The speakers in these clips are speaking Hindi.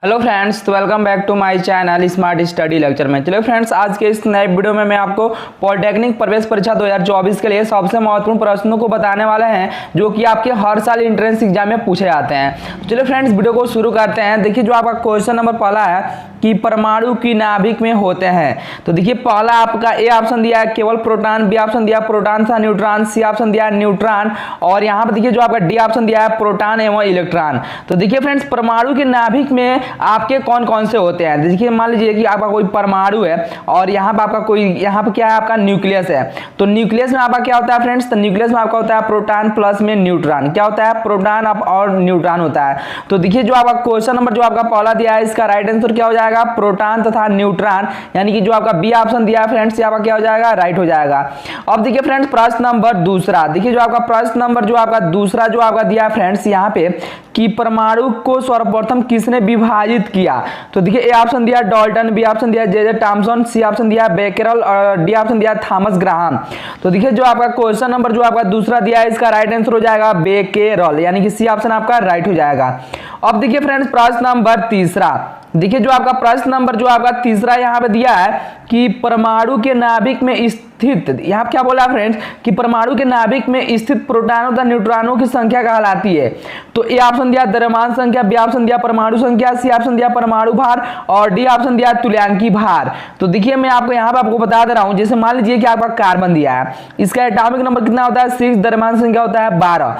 हेलो फ्रेंड्स, तो welcome back to my channel smart study lecture में। चलो फ्रेंड्स, आज के इस नए वीडियो में मैं आपको पॉलिटेक्निक प्रवेश परीक्षा 2024 के लिए सबसे महत्वपूर्ण प्रश्नों को बताने वाले हैं जो कि आपके हर साल एंट्रेंस एग्जाम में पूछे जाते हैं। चलो फ्रेंड्स, वीडियो को शुरू करते हैं। देखिए, जो आपका क्वेश्चन नंबर पहला है कि परमाणु की नाभिक में होते हैं। तो देखिए, पहला आपका ए ऑप्शन दिया है केवल प्रोटॉन, बी ऑप्शन दिया प्रोटॉन तथा न्यूट्रॉन, सी ऑप्शन दिया न्यूट्रॉन और यहाँ पर देखिए जो आपका डी ऑप्शन दिया है प्रोटॉन एवं इलेक्ट्रॉन। तो देखिए फ्रेंड्स, परमाणु के नाभिक में आपके कौन कौन से होते हैं। देखिए, मान लीजिए कि आपका कोई परमाणु है और यहाँ पर आपका कोई यहाँ पर क्या है, आपका न्यूक्लियस है। तो न्यूक्लियस में आपका क्या होता है फ्रेंड्स, तो न्यूक्लियस में आपका होता है प्रोटॉन प्लस में न्यूट्रॉन। क्या होता है, प्रोटॉन और न्यूट्रॉन होता है। तो देखिए, जो आपका क्वेश्चन नंबर जो आपका पहला दिया है, इसका राइट आंसर क्या हो जाएगा, प्रोटॉन तथा न्यूट्रॉन, यानी कि जो आपका बी ऑप्शन दिया है फ्रेंड्स, यहाँ पर क्या हो जाएगा, राइट हो जाएगा। अब देखिए फ्रेंड्स, प्रश्न नंबर दूसरा। देखिए, जो आपका प्रश्न नंबर जो आपका दूसरा जो आपका दिया है फ्रेंड्स यहाँ पे कि परमाणु को सर्वप्रथम किसने विभाजित किया। तो देखिए, ए ऑप्शन दिया डाल्टन, बी ऑप्शन दिया जे थॉमसन, सी ऑप्शन दिया बेकेरल और डी ऑप्शन दिया थॉमस ग्राहम। तो देखिए, जो आपका क्वेश्चन नंबर जो आपका दूसरा दिया है, इसका राइट आंसर हो जाएगा बेकेरल, यानी कि सी ऑप्शन आपका राइट हो जाएगा। अब देखिए फ्रेंड्स, प्रश्न नंबर तीसरा। देखिए, जो आपका प्रश्न नंबर जो आपका तीसरा यहाँ पे दिया है कि परमाणु के नाभिक में स्थित, यहाँ क्या बोला फ्रेंड्स कि परमाणु के नाभिक में स्थित प्रोटॉनों तथा न्यूट्रॉनों की संख्या कहलाती है। तो ए ऑप्शन दिया द्रव्यमान संख्या, बी ऑप्शन दिया परमाणु संख्या, सी ऑप्शन दिया परमाणु भार और डी ऑप्शन दिया तुल्यांकी भार। तो देखिए, मैं आपको यहाँ पे आपको बता दे रहा हूँ। जैसे मान लीजिए कि आपका कार्बन दिया है, इसका एटॉमिक नंबर कितना होता है 6, द्रव्यमान संख्या होता है 12।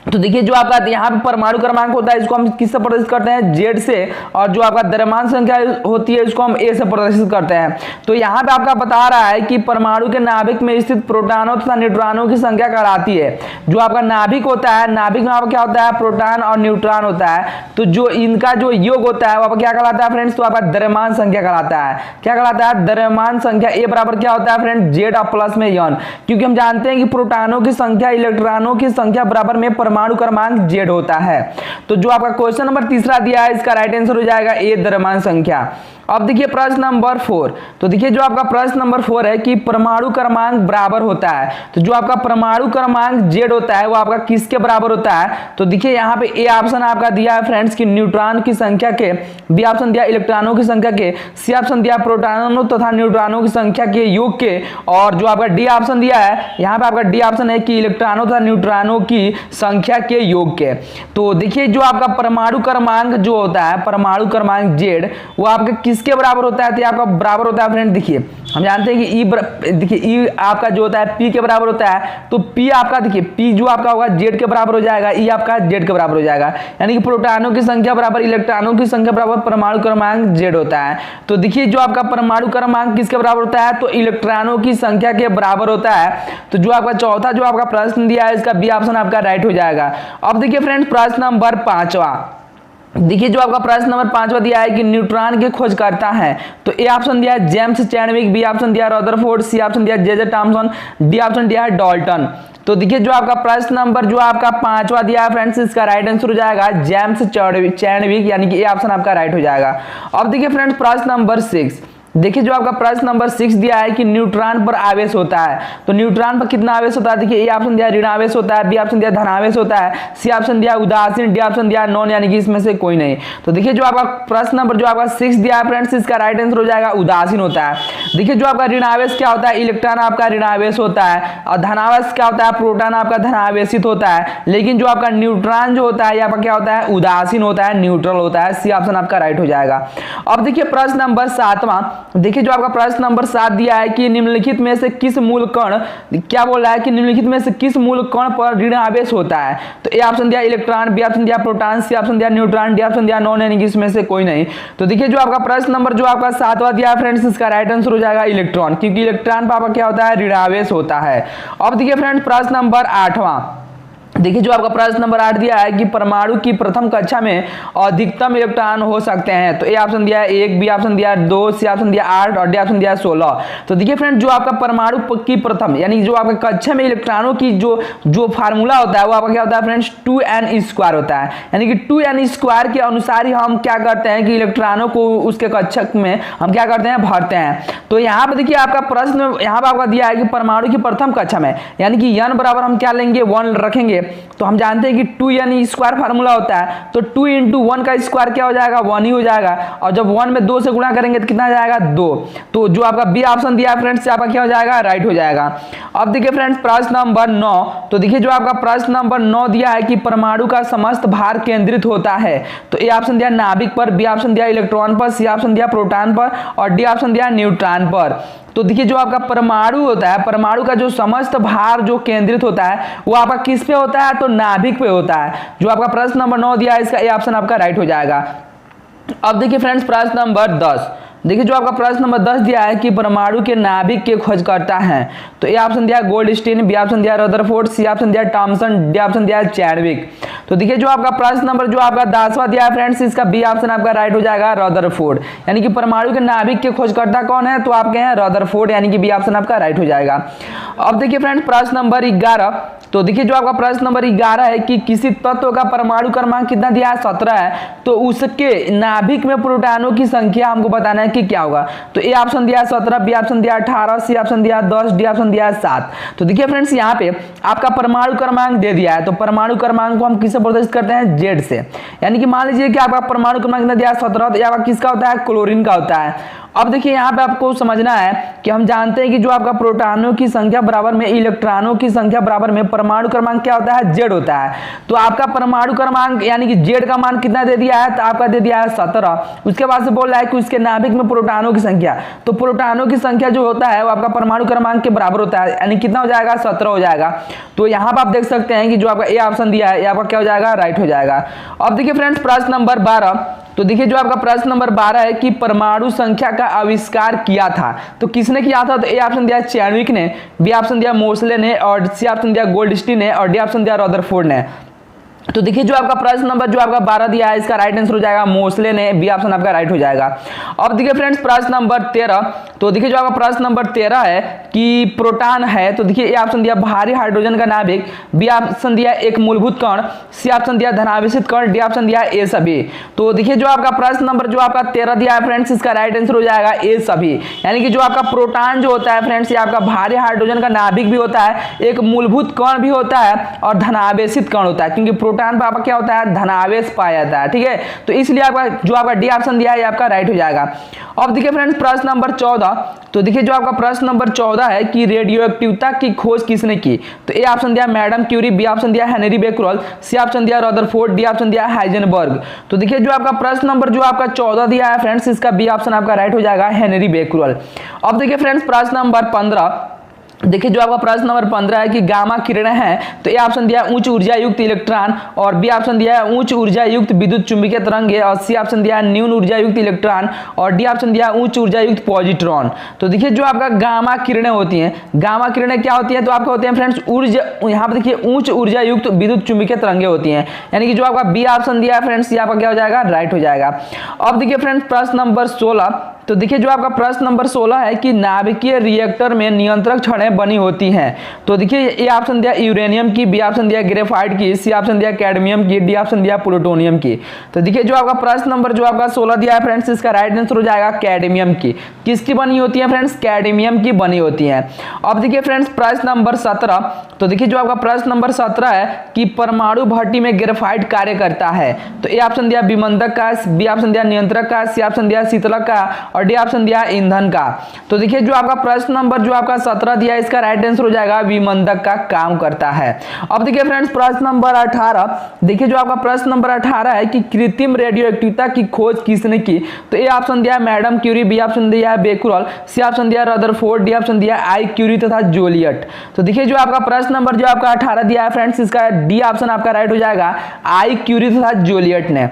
तो देखिए, जो आपका यहाँ पे परमाणु क्रमांक होता है, इसको हम किससे प्रदर्शित करते हैं, जेड से, और जो आपका द्रव्यमान संख्या होती है इसको हम ए से प्रदर्शित करते हैं। तो यहाँ पे आपका बता रहा है कि परमाणु के नाभिक में स्थित प्रोटॉनों तथा न्यूट्रॉनों की संख्या कहलाती है। जो आपका नाभिक होता है, नाभिक में आपका क्या होता है, प्रोटॉन और न्यूट्रॉन होता है। तो जो इनका जो योग होता है वो आपका क्या कहलाता है फ्रेंड्स, तो आपका द्रव्यमान संख्या कहलाता है। क्या कहलाता है, द्रव्यमान संख्या। ए बराबर क्या होता है फ्रेंड, जेड और प्लस में एन, क्योंकि हम जानते हैं कि प्रोटॉनों की संख्या इलेक्ट्रॉनों की संख्या बराबर में परमाणु क्रमांक जेड होता है। तो जो आपका क्वेश्चन नंबर तीसरा दिया है, इसका राइट आंसर हो जाएगा ए, द्रव्यमान संख्या। अब देखिए प्रश्न नंबर 4। तो देखिए, जो आपका प्रश्न नंबर 4 है कि परमाणु क्रमांक बराबर होता है। तो जो आपका परमाणु क्रमांक जेड होता है वो आपका किसके बराबर होता है। तो देखिए, यहाँ पे ए ऑप्शन आपका दिया है फ्रेंड्स कि न्यूट्रॉन की संख्या के, बी ऑप्शन दिया इलेक्ट्रॉनों की संख्या के, सी ऑप्शन दिया प्रोटॉनों तथा न्यूट्रॉनों की संख्या के योग के, और जो आपका डी ऑप्शन दिया है, यहाँ पे आपका डी ऑप्शन है कि इलेक्ट्रॉनों तथा न्यूट्रॉनों की संख्या के योग के। तो देखिए, जो आपका परमाणु क्रमांक जो होता है, परमाणु क्रमांक जेड, वो आपके किसके बराबर होता है, तो आपका बराबर होता है फ्रेंड। देखिए, हम जानते हैं कि देखिए ई आपका जो होता है पी के बराबर होता है। तो पी आपका देखिए, पी जो आपका होगा जेड के बराबर हो जाएगा, ई आपका जेड के बराबर हो जाएगा, यानी कि प्रोटॉनों की संख्या बराबर इलेक्ट्रॉनों की संख्या बराबर परमाणु क्रमांक जेड होता है। तो देखिए, जो आपका परमाणु क्रमांक किसके बराबर होता है, तो इलेक्ट्रॉनों की संख्या के बराबर होता है। तो जो आपका चौथा जो आपका प्रश्न दिया है, इसका बी ऑप्शन आपका राइट हो जाएगा। अब देखिए फ्रेंड्स, प्रश्न नंबर 5वां। देखिए, जो आपका प्रश्न नंबर 5वां दिया है कि न्यूट्रॉन की खोज करता है। तो ए ऑप्शन दिया है जेम्स चैडविक, बी ऑप्शन दिया रदरफोर्ड, सी ऑप्शन दिया जे थॉमसन, डी ऑप्शन दिया है डाल्टन। तो देखिए, जो आपका प्रश्न नंबर जो आपका 5वां दिया है फ्रेंड्स, इसका राइट आंसर हो जाएगा जेम्स चैडविक, यानी कि ए ऑप्शन आपका राइट हो जाएगा। अब देखिए फ्रेंड्स, प्रश्न नंबर 6। देखिए, जो आपका प्रश्न नंबर 6 दिया है कि न्यूट्रॉन पर आवेश होता है। तो न्यूट्रॉन पर कितना आवेश होता है। देखिए, ए ऑप्शन दिया ऋण आवेश होता है, बी ऑप्शन दिया धन आवेश होता है, सी ऑप्शन दिया उदासीन, डी ऑप्शन दिया नॉन, यानी कि इसमें से कोई नहीं। तो देखिए, जो आपका प्रश्न नंबर जो आपका 6 दिया है फ्रेंड्स, इसका राइट आंसर हो जाएगा उदासीन होता है। देखिए, जो आपका ऋण आवेश क्या होता है, इलेक्ट्रॉन आपका ऋण आवेश होता है, और धन आवेश क्या होता है, प्रोटॉन आपका धन आवेशित होता है। लेकिन जो आपका न्यूट्रॉन जो होता है यहाँ पर क्या होता है, उदासीन होता है, न्यूट्रल होता है। सी ऑप्शन आपका राइट हो जाएगा। अब देखिए प्रश्न नंबर 7वां। देखिए, जो आपका प्रश्न नंबर 7 दिया है कि निम्नलिखित में से किस मूल कण, क्या बोल रहा है कि निम्नलिखित में से किस मूल कण पर ऋण आवेश होता है। तो ए ऑप्शन दिया इलेक्ट्रॉन, बी ऑप्शन दिया प्रोटॉन, सी ऑप्शन दिया न्यूट्रॉन, डी ऑप्शन दिया नॉन, यानी कि इसमें से कोई नहीं। तो देखिए, जो आपका प्रश्न नंबर जो आपका 7वां दिया है फ्रेंड्स, इसका राइट आंसर हो जाएगा इलेक्ट्रॉन, क्योंकि इलेक्ट्रॉन पर आपका क्या होता है, ऋण आवेश होता है। अब देखिए फ्रेंड्स, प्रश्न नंबर 8वां। देखिए, जो आपका प्रश्न नंबर 8 दिया है कि परमाणु की प्रथम कक्षा में अधिकतम इलेक्ट्रॉन हो सकते हैं। तो ए ऑप्शन दिया है 1, बी ऑप्शन दिया 2, सी ऑप्शन दिया 8 और डी ऑप्शन दिया 16। तो देखिए फ्रेंड, जो आपका परमाणु की प्रथम, यानी जो आपका कक्षा में इलेक्ट्रॉनों की जो फार्मूला होता है वो आपका क्या होता है फ्रेंड्स, 2n² होता है। यानी कि 2n² के अनुसार ही हम क्या करते हैं कि इलेक्ट्रॉनों को उसके कक्षक में हम क्या करते हैं, भरते हैं। तो यहाँ पर देखिए, आपका प्रश्न यहाँ पर आपका दिया है कि परमाणु की प्रथम कक्षा में, यानी कि n बराबर हम क्या लेंगे, 1 रखेंगे। करेंगे तो हम जानते हैं कि 2 यानी स्क्वायर फार्मूला होता है, तो 2 × 1 का स्क्वायर क्या हो जाएगा, 1 ही हो जाएगा। और जब 1 में 2 से गुणा करेंगे तो कितना जाएगा, 2। तो जो आपका बी ऑप्शन दिया है फ्रेंड्स आपका क्या हो जाएगा, राइट हो जाएगा। अब देखिए फ्रेंड्स प्रश्न नंबर 9, तो देखिए जो आपका प्रश्न नंबर 9 दिया है कि परमाणु का समस्त भार केंद्रित होता है, तो ए ऑप्शन दिया नाभिक पर, बी ऑप्शन दिया इलेक्ट्रॉन पर, सी ऑप्शन दिया प्रोटॉन पर और डी ऑप्शन दिया न्यूट्रॉन पर। तो देखिए जो आपका परमाणु होता है, परमाणु का जो समस्त भार जो केंद्रित होता है वो आपका किस पे होता है, तो नाभिक पे होता है। जो आपका प्रश्न नंबर 9 दिया है इसका ए ऑप्शन आपका राइट हो जाएगा। अब देखिए फ्रेंड्स प्रश्न नंबर 10, देखिए जो आपका प्रश्न नंबर 10 दिया है कि परमाणु के नाभिक के खोजकर्ता हैं, तो ए ऑप्शन दिया गोल्डस्टीन, बी ऑप्शन दिया रदरफोर्ड, सी ऑप्शन दिया थॉमसन, डी ऑप्शन दिया चैडविक। तो देखिए जो आपका प्रश्न नंबर जो आपका 10वां दिया है फ्रेंड्स इसका बी ऑप्शन आपका राइट हो जाएगा, रदरफोर्ड। यानी कि परमाणु के नाभिक के खोजकर्ता कौन है, तो आपके हैं रदरफोर्ड, यानी कि बी ऑप्शन आपका राइट हो जाएगा। अब देखिए फ्रेंड्स प्रश्न नंबर 11, तो देखिए जो आपका प्रश्न नंबर 11 है कि किसी तत्व का परमाणु क्रमांक कितना दिया है, 17 है, तो उसके नाभिक में प्रोटॉनों की संख्या हमको बताना है कि क्या होगा। तो ए ऑप्शन दिया 17, बी ऑप्शन दिया 18, सी ऑप्शन दिया 10, डी ऑप्शन दिया 7। तो देखिए फ्रेंड्स यहाँ पे आपका परमाणु क्रमांक दे दिया है, तो परमाणु क्रमांक को हम किससे प्रदर्शित करते हैं, जेड से। यानी कि मान लीजिए कि आपका परमाणु क्रमांक कितना दिया है, 17, तो आपका किसका होता है, क्लोरीन का होता है। अब देखिए यहाँ पे आपको समझना है कि हम जानते हैं कि जो आपका प्रोटॉनों की संख्या बराबर में इलेक्ट्रॉनों की संख्या बराबर में परमाणु क्रमांक क्या होता है, जेड होता है। तो आपका परमाणु क्रमांक यानी कि जेड का मान कितना दे दिया है, तो आपका दे दिया है 17। उसके बाद से बोल रहा है कि उसके नाभिक में प्रोटॉनों की संख्या, तो प्रोटॉनों की संख्या जो होता है वो आपका परमाणु क्रमांक के बराबर होता है, यानी कितना हो जाएगा, 17 हो जाएगा। तो यहाँ पर आप देख सकते हैं कि जो आपका ए ऑप्शन दिया है आपका क्या हो जाएगा, राइट हो जाएगा। अब देखिए फ्रेंड्स प्रश्न नंबर 12, तो देखिए जो आपका प्रश्न नंबर 12 है कि परमाणु संख्या का आविष्कार किया था, तो किसने किया था, तो ए ऑप्शन दिया चैडविक ने, बी ऑप्शन दिया मोसले ने और सी ऑप्शन दिया गोल्डस्टीन ने और डी ऑप्शन दिया रदरफोर्ड ने। तो देखिए जो आपका प्रश्न नंबर जो आपका 12 दिया है इसका राइट आंसर हो जाएगा मोसले ने, बी ऑप्शन आपका राइट हो जाएगा। अब देखिए फ्रेंड्स प्रश्न नंबर 13, तो देखिए जो आपका प्रश्न नंबर 13 है कि प्रोटॉन है, तो देखिए ए ऑप्शन दिया भारी हाइड्रोजन का नाभिक, बी ऑप्शन दिया एक मूलभूत कण, सी ऑप्शन दिया धनावेशित कण, डी ऑप्शन दिया ए सभी। तो देखिए जो आपका प्रश्न नंबर जो आपका 13 दिया है फ्रेंड्स इसका राइट आंसर हो जाएगा ए सभी। यानी कि जो आपका प्रोटॉन जो होता है फ्रेंड्स ये आपका भारी हाइड्रोजन का नाभिक भी होता है, एक मूलभूत कण भी होता है और धनावेशित कण होता है, क्योंकि प्रोटॉन पर आपका क्या होता है, धनावेश पाया जाता है। ठीक है, तो इसलिए आपका जो आपका डी ऑप्शन दिया है आपका राइट हो जाएगा। अब देखिए फ्रेंड्स प्रश्न नंबर 14, तो देखिए जो आपका प्रश्न नंबर 14 है कि रेडियोएक्टिवता की खोज किसने की, तो ए ऑप्शन दिया मैडम क्यूरी, बी ऑप्शन दिया हेनरी बेक्रेल, सी ऑप्शन दिया रदरफोर्ड, डी ऑप्शन दिया हाइजेनबर्ग। तो देखिए जो आपका प्रश्न नंबर जो आपका 14 दिया है फ्रेंड्स इसका बी ऑप्शन आपका राइट हो जाएगा, हेनरी बेक्रेल। अब देखिए फ्रेंड्स प्रश्न नंबर 15, देखिए जो आपका प्रश्न नंबर 15 है कि गामा किरणें हैं, तो ए ऑप्शन दिया उच्च ऊर्जा युक्त इलेक्ट्रॉन और बी ऑप्शन दिया उच्च ऊर्जा युक्त विद्युत चुंबकीय तरंगे और सी ऑप्शन दिया न्यून ऊर्जा युक्त इलेक्ट्रॉन और डी ऑप्शन दिया उच्च ऊर्जा युक्त पॉजिट्रॉन। तो देखिए जो आपका गामा किरणें होती हैं, गामा किरणें क्या होती हैं, तो आपका होते हैं फ्रेंड्स ऊर्जा, यहाँ पर देखिए उच्च ऊर्जा युक्त विद्युत चुंबकीय तरंगे होती हैं, यानी कि जो आपका बी ऑप्शन दिया है फ्रेंड्स ये आपका क्या हो जाएगा, राइट हो जाएगा। अब देखिए फ्रेंड्स प्रश्न नंबर 16, तो देखिए जो आपका प्रश्न नंबर 16 है कि नाभिकीय रिएक्टर में नियंत्रक छड़ें बनी होती हैं, तो देखिए ए ऑप्शन दिया यूरेनियम की, बी ऑप्शन दिया ग्रेफाइट की, सी ऑप्शन दिया कैडमियम की, डी ऑप्शन दिया प्लूटोनियम की। तो देखिए जो आपका प्रश्न नंबर जो आपका 16 दिया है फ्रेंड्स इसका राइट आंसर हो जाएगा कैडमियम की। किसकी बनी होती है फ्रेंड्स, कैडमियम की बनी होती है। अब देखिए फ्रेंड्स प्रश्न नंबर 17, तो देखिए जो आपका प्रश्न नंबर 17 है कि परमाणु भट्टी में ग्रेफाइट कार्य करता है, तो ए ऑप्शन दिया विमंदक का, बी ऑप्शन दिया नियंत्रक का, सी ऑप्शन दिया शीतलक का और डी ऑप्शन दिया ईंधन का। तो देखिए जो आपका प्रश्न नंबर जो आपका 17 दिया है इसका राइट आंसर हो जाएगा विमंदक का काम करता है। अब देखिए फ्रेंड्स प्रश्न नंबर 18, देखिए जो आपका प्रश्न नंबर 18 है कि कृत्रिम रेडियोएक्टिवता की खोज किसने की, तो ए ऑप्शन दिया मैडम क्यूरी, बी ऑप्शन दिया बेक्रेल, सी ऑप्शन दिया रदरफोर्ड, डी ऑप्शन दिया आई क्यूरी तथा जोलियट। तो देखिए जो आपका प्रश्न नंबर जो आपका 18 दिया है फ्रेंड्स इसका डी ऑप्शन आपका राइट हो जाएगा, आई क्यूरी तथा जोलियट ने।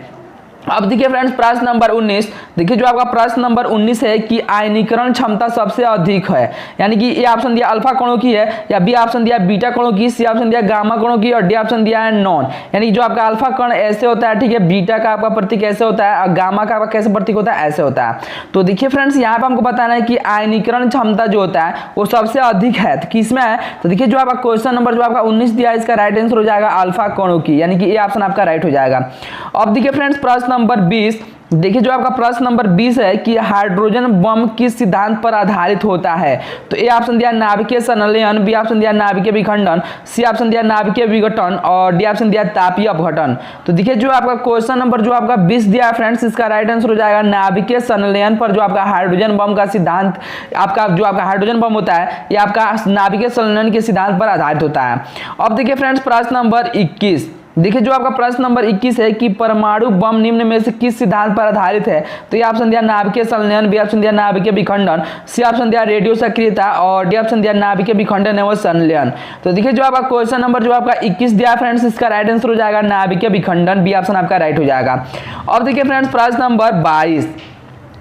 अब देखिए फ्रेंड्स प्रश्न नंबर 19, देखिए जो आपका प्रश्न नंबर 19 है कि आयनीकरण क्षमता सबसे अधिक है, यानी कि ए ऑप्शन दिया अल्फा कणों की है या बी ऑप्शन दिया बीटा कणों की, सी ऑप्शन दिया गामा कणों की और डी ऑप्शन दिया है नॉन। यानी जो आपका अल्फा कण ऐसे होता है, ठीक है, बीटा का आपका प्रतीक ऐसे होता है और गामा का आपका कैसे प्रतीक होता है, ऐसे होता है। तो देखिए फ्रेंड्स यहाँ पे हमको बताना है कि आयनीकरण क्षमता जो होता है वो सबसे अधिक है, तो किसमें है, तो देखिए जो आपका क्वेश्चन नंबर जो आपका 19 दिया है इसका राइट आंसर हो जाएगा अल्फा कणों की, यानी कि ए ऑप्शन आपका राइट हो जाएगा। अब देखिए फ्रेंड्स प्रश्न नंबर 20, देखिए जो आपका प्रश्न नंबर 20 है कि हाइड्रोजन बम किस सिद्धांत पर आधारित होता है। तो ए ऑप्शन दिया नाभिकीय संलयन, बी ऑप्शन दिया नाभिकीय विखंडन, सी ऑप्शन दिया नाभिकीय विघटन और डी ऑप्शन दिया तापीय अपघटन। तो देखिए जो आपका क्वेश्चन नंबर जो आपका 20 दिया है फ्रेंड्स, इसका राइट आंसर हो जाएगा नाभिकीय संलयन पर जो आपका हाइड्रोजन बम का सिद्धांत, आपका जो आपका हाइड्रोजन बम होता है ये आपका नाभिकीय संलयन के सिद्धांत पर आधारित होता है। अब देखिए फ्रेंड्स प्रश्न नंबर 21, देखिए जो आपका प्रश्न नंबर 21 है कि परमाणु बम निम्न में से किस सिद्धांत पर आधारित है। तो ये ऑप्शन दिया नाभिकीय संलयन, बी ऑप्शन दिया नाभिकीय विखंडन, सी ऑप्शन दिया रेडियो सक्रियता और डी ऑप्शन दिया नाभिकीय विखंडन एवं संलयन। तो देखिए जो आपका क्वेश्चन नंबर जो आपका 21 दिया फ्रेंड्स, इसका राइट आंसर हो जाएगा नाभिकीय विखंडन, बी ऑप्शन आपका राइट हो जाएगा। अब देखिए फ्रेंड्स प्रश्न नंबर 22,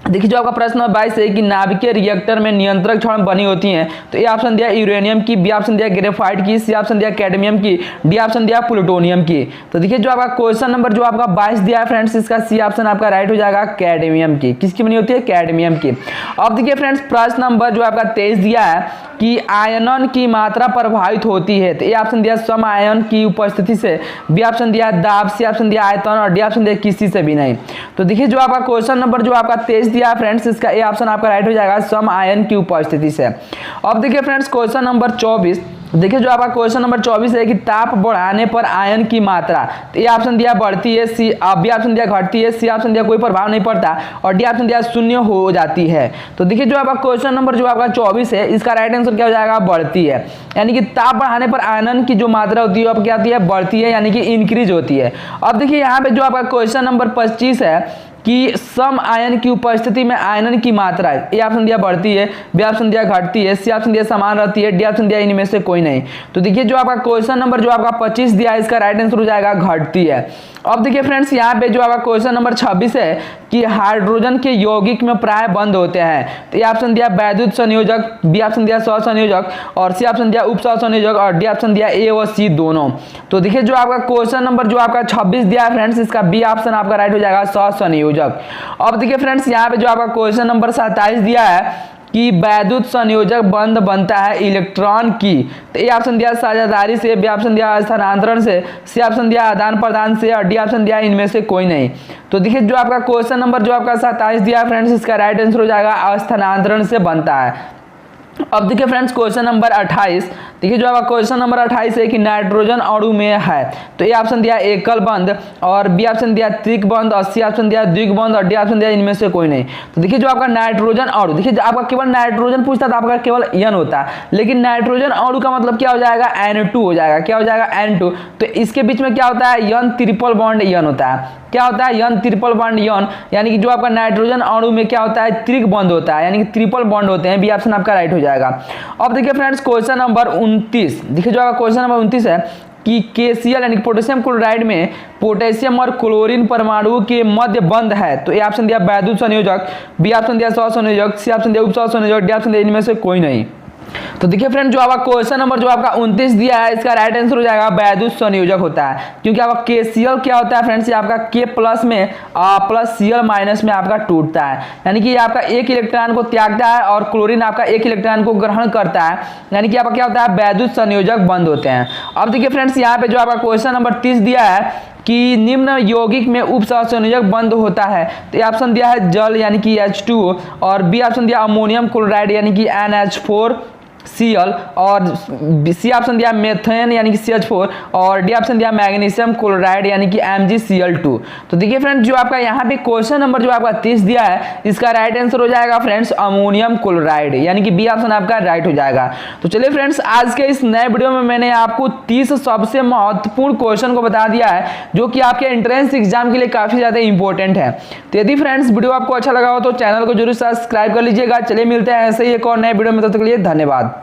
देखिए जो आपका प्रश्न नंबर 22 है कि नाभिकीय रिएक्टर में नियंत्रक क्षण बनी होती हैं। तो ए ऑप्शन दिया यूरेनियम की, बी ऑप्शन दिया ग्रेफाइट की, सी ऑप्शन दिया कैडमियम की, डी ऑप्शन दिया प्लूटोनियम की। तो देखिए जो आपका क्वेश्चन नंबर जो आपका 22 दिया है फ्रेंड्स, इसका सी ऑप्शन आपका राइट हो जाएगा कैडमियम की। किसकी बनी होती है? कैडमियम की। अब देखिए फ्रेंड्स प्रश्न नंबर जो आपका 23 दिया है कि आयनन की मात्रा प्रभावित होती है। तो ए ऑप्शन दिया सम आयन की उपस्थिति से, बी ऑप्शन दिया दाब, सी ऑप्शन दिया आयतन और डी ऑप्शन दिया किसी से भी नहीं। तो देखिए जो आपका क्वेश्चन नंबर जो आपका 23 दिया फ्रेंड्स, इसका ए ऑप्शन आपका राइट हो जाएगा सम आयन की उपस्थिति से। अब देखिए फ्रेंड्स क्वेश्चन नंबर 24, देखिए जो आपका क्वेश्चन नंबर 24 है कि ताप बढ़ाने पर आयन की मात्रा, तो ए ऑप्शन दिया बढ़ती है, सी बी ऑप्शन दिया घटती है, सी ऑप्शन दिया कोई प्रभाव नहीं पड़ता और डी ऑप्शन दिया शून्य हो जाती है। तो देखिए जो आपका क्वेश्चन नंबर जो आपका 24 है, इसका राइट आंसर क्या हो जाएगा? बढ़ती है। यानी कि ताप बढ़ाने पर आयन की जो मात्रा होती है अब क्या होती है? बढ़ती है, यानी कि इंक्रीज होती है। अब देखिए यहाँ पे जो आपका क्वेश्चन नंबर 25 है कि सम आयन की उपस्थिति में आयनन की मात्रा, ए ऑप्शन दिया बढ़ती है, बी ऑप्शन दिया घटती है, सी ऑप्शन दिया समान रहती है, डी ऑप्शन दिया इनमें से कोई नहीं। तो देखिए जो आपका क्वेश्चन नंबर जो आपका 25 दिया है, इसका राइट आंसर हो जाएगा घटती है। अब देखिए फ्रेंड्स यहाँ पे जो आपका क्वेश्चन नंबर 26 है कि हाइड्रोजन के यौगिक में प्राय बंद होते हैं। तो ए ऑप्शन दिया वैद्युत संयोजक, बी ऑप्शन दिया सहसंयोजक और सी ऑप्शन दिया उपसहसंयोजक और डी ऑप्शन दिया ए और सी दोनों। तो देखिए जो आपका क्वेश्चन नंबर जो आपका 26 दिया है फ्रेंड्स, इसका बी ऑप्शन आपका राइट हो जाएगा सहसंयोजक। अब देखिए फ्रेंड्स यहाँ पे जो आपका क्वेश्चन नंबर 27 दिया है कि वैद्युत संयोजक बंद बनता है इलेक्ट्रॉन की। तो ए ऑप्शन दिया साझेदारी से, बी ऑप्शन दिया स्थानांतरण से, सी ऑप्शन दिया आदान प्रदान से और डी ऑप्शन दिया इनमें से कोई नहीं। तो देखिए जो आपका क्वेश्चन नंबर जो आपका 27 दिया फ्रेंड्स, इसका राइट आंसर हो जाएगा स्थानांतरण से बनता है। अब देखिए फ्रेंड्स क्वेश्चन नंबर 28, देखिए जो आपका क्वेश्चन नंबर 28 है कि नाइट्रोजन अणु में है। तो ए ऑप्शन दिया एकल बंद और बी ऑप्शन दिया त्रिक बंद और सी ऑप्शन दिया द्विक बंद और डी ऑप्शन दिया इनमें से कोई नहीं। तो देखिए जो आपका नाइट्रोजन अणु, देखिए आपका केवल नाइट्रोजन पूछता था आपका केवल N होता, लेकिन नाइट्रोजन अणु का मतलब क्या हो जाएगा? N2 हो जाएगा। क्या हो जाएगा? N2। तो इसके बीच में क्या होता है? N ट्रिपल बॉन्ड N होता है। क्या होता है? N ट्रिपल बॉन्ड N, यानी कि जो आपका नाइट्रोजन अणु में क्या होता है? त्रिक बॉन्ड होता है, यानी कि ट्रिपल बॉन्ड होते हैं। बी ऑप्शन आपका राइट हो जाएगा। अब देखिए फ्रेंड्स क्वेश्चन नंबर 29, देखिए जो आपका क्वेश्चन नंबर 29 है कि KCl यानी कि पोटेशियम क्लोराइड में पोटेशियम और क्लोरीन परमाणु के मध्य बंद है। तो ए ऑप्शन दिया वैद्युत संयोजक, बी ऑप्शन दिया सहसंयोजक, सी ऑप्शन दिया उपसहसंयोजक, डी ऑप्शन दिया इनमें से कोई नहीं। तो देखिए फ्रेंड जो आपका क्वेश्चन नंबर जो आपका 29 दिया है, इसका राइट आंसर हो जाएगा वैद्युत संयोजक होता है, क्योंकि आपका KCl क्या होता है फ्रेंड्स? ये आपका K प्लस में प्लस Cl माइनस में आपका टूटता है, यानी कि आपका एक इलेक्ट्रॉन को त्यागता है और क्लोरीन आपका एक इलेक्ट्रॉन को ग्रहण करता है, यानी कि आपका क्या होता है? वैद्युत संयोजक बंद होते हैं। अब देखिए फ्रेंड्स यहाँ पे जो आपका क्वेश्चन नंबर 30 दिया है कि निम्न यौगिक में उपसहसंयोजक बंद होता है। तो ये ऑप्शन दिया है जल यानी कि H2 और बी ऑप्शन दिया अमोनियम क्लोराइड यानी कि NH4Cl और सी ऑप्शन दिया मेथेन यानी कि CH4 और डी ऑप्शन दिया मैग्नीशियम क्लोराइड यानी कि MgCl2। तो देखिए फ्रेंड्स जो आपका यहाँ पे क्वेश्चन नंबर जो आपका 30 दिया है, इसका राइट आंसर हो जाएगा फ्रेंड्स अमोनियम क्लोराइड, यानी कि बी ऑप्शन आपका राइट हो जाएगा। तो चलिए फ्रेंड्स आज के इस नए वीडियो में मैंने आपको 30 सबसे महत्वपूर्ण क्वेश्चन को बता दिया है, जो कि आपके एंट्रेंस एग्जाम के लिए काफी ज्यादा इंपॉर्टेंट है। तो यदि फ्रेंड्स वीडियो आपको अच्छा लगा हो तो चैनल को जरूर सब्सक्राइब कर लीजिएगा। चलिए मिलते हैं ऐसे ही एक और नए वीडियो में, तब तक के लिए धन्यवाद।